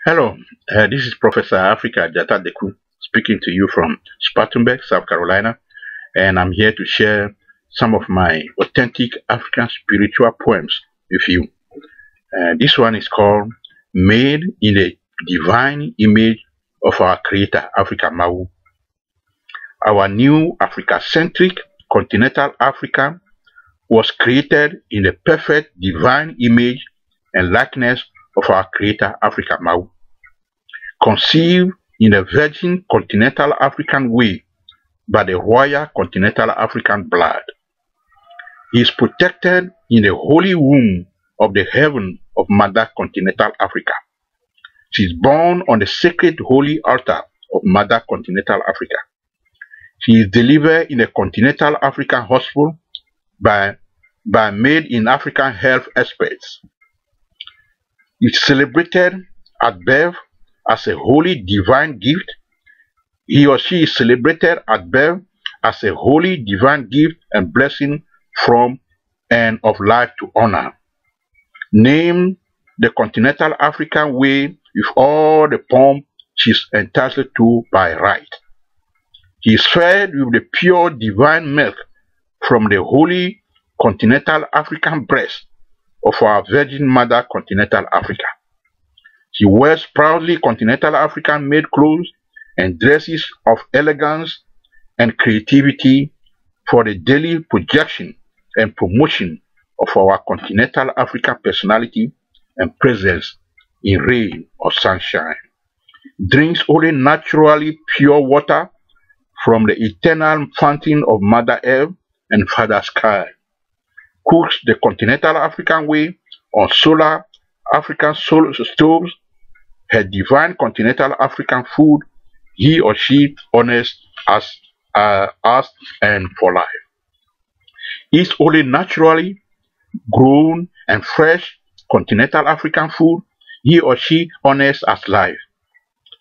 Hello, this is Professor Afrikadzata Deku speaking to you from Spartanburg, South Carolina, and I'm here to share some of my authentic African spiritual poems with you. This one is called Made in the Divine Image of Our Creator, AFRIKAMAWU. Our new Africa-centric continental Africa was created in the perfect divine image and likeness of our Creator, AFRIKAMAWU. Conceived in a virgin continental African way by the royal continental African blood. He is protected in the holy womb of the heaven of Mother Continental Africa. She is born on the sacred holy altar of Mother Continental Africa. She is delivered in a continental African hospital by made in African health experts. It is celebrated at birth as a holy divine gift. He or she is celebrated at birth as a holy divine gift and blessing from and of life to honor. Named the continental African way with all the pomp she is entitled to by right. He is fed with the pure divine milk from the holy continental African breast of our Virgin Mother Continental Africa. He wears proudly continental African made clothes and dresses of elegance and creativity for the daily projection and promotion of our continental African personality and presence in rain or sunshine. Drinks only naturally pure water from the eternal fountain of Mother Earth and Father Sky. Cooks the continental African way on solar African stoves. Her divine continental African food, he or she honors us and for life. Eats only naturally grown and fresh continental African food, he or she honors as life.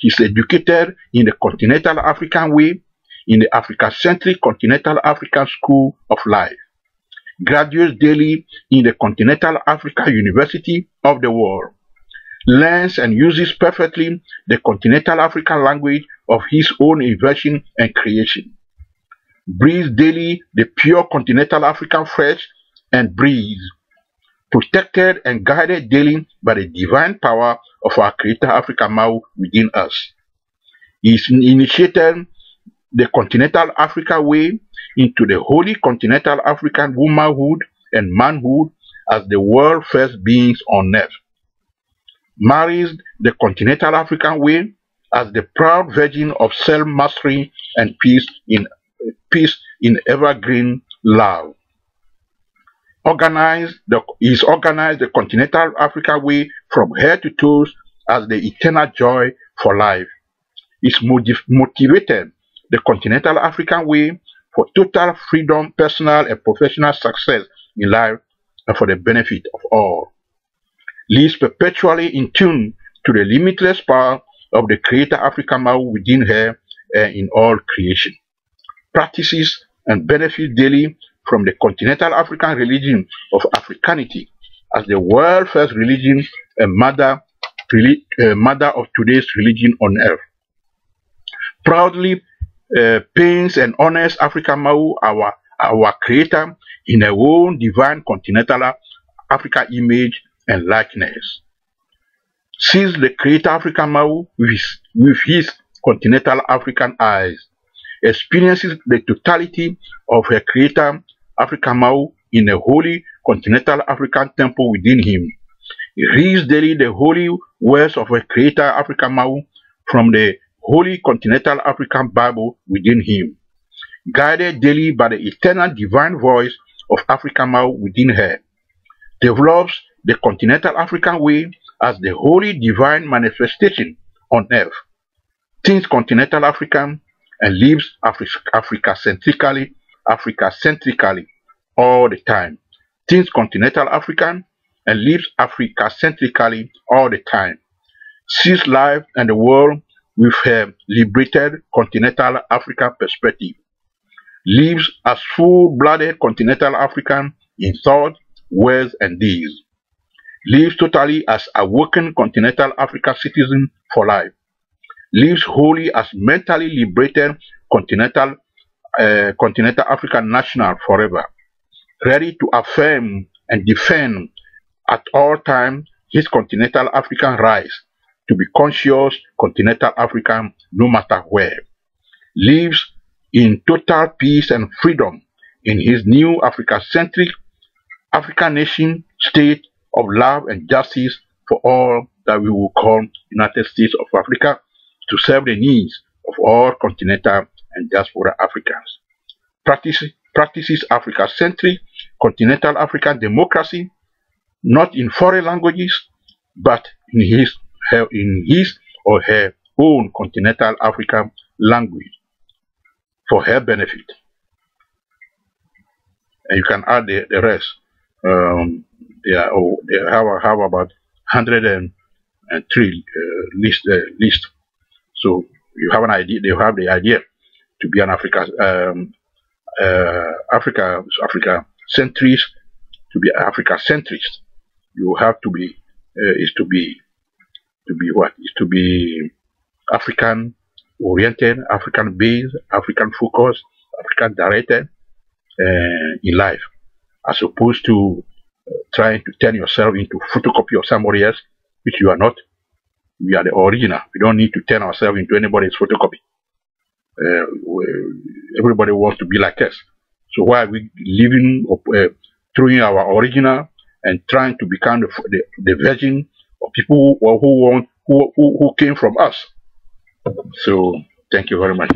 He is educated in the continental African way in the Africa-centric continental African school of life. Graduates daily in the continental Africa University of the world. Learns and uses perfectly the continental African language of his own invention and creation. Breathes daily the pure continental African fresh and breeze. Protected and guided daily by the divine power of our Creator AFRIKAMAWU within us. He is initiated the continental Africa way into the holy continental African womanhood and manhood as the world's first beings on earth. Marries the continental African way as the proud virgin of self-mastery and peace in evergreen love. Is organized the continental African way from head to toes as the eternal joy for life. Is motivated the continental African way for total freedom, personal and professional success in life and for the benefit of all. Lives perpetually in tune to the limitless power of the Creator AFRIKAMAWU within her and in all creation. Practices and benefits daily from the continental African religion of Africanity as the world's first religion and mother of today's religion on earth. Proudly paints and honors AFRIKAMAWU, our Creator, in her own divine continental Africa image and likeness. Sees the Creator AFRIKAMAWU with his continental African eyes. Experiences the totality of her Creator AFRIKAMAWU in a holy continental African temple within him. He reads daily the holy words of her Creator AFRIKAMAWU from the holy continental African Bible within him. Guided daily by the eternal divine voice of AFRIKAMAWU within her. Develops the continental African way as the holy divine manifestation on earth. Thinks continental African and lives Africa-centrically all the time. Thinks continental African and lives Africa-centrically all the time. Sees life and the world with her liberated continental African perspective. Lives as full-blooded continental African in thought, words, and deeds. lives totally as awakened continental Africa citizen for life, lives wholly as mentally liberated continental African national forever, ready to affirm and defend at all times his continental African rights to be conscious continental African no matter where, lives in total peace and freedom in his new Africa-centric African nation state of love and justice for all that we will call United States of Africa to serve the needs of all continental and diaspora Africans. Practices Africa-centric continental African democracy, not in foreign languages, but in his or her own continental African language for her benefit. And you can add the rest. They have about 103 list. So you have an idea. They have the idea to be an Africa centrist. To be Africa centrist, you have to be to be African oriented, African based, African focused, African directed in life, as opposed to trying to turn yourself into photocopy of somebody else, which you are not. We are the original. We don't need to turn ourselves into anybody's photocopy. Everybody wants to be like us. So why are we living, throwing our original and trying to become the version of people who came from us? So thank you very much.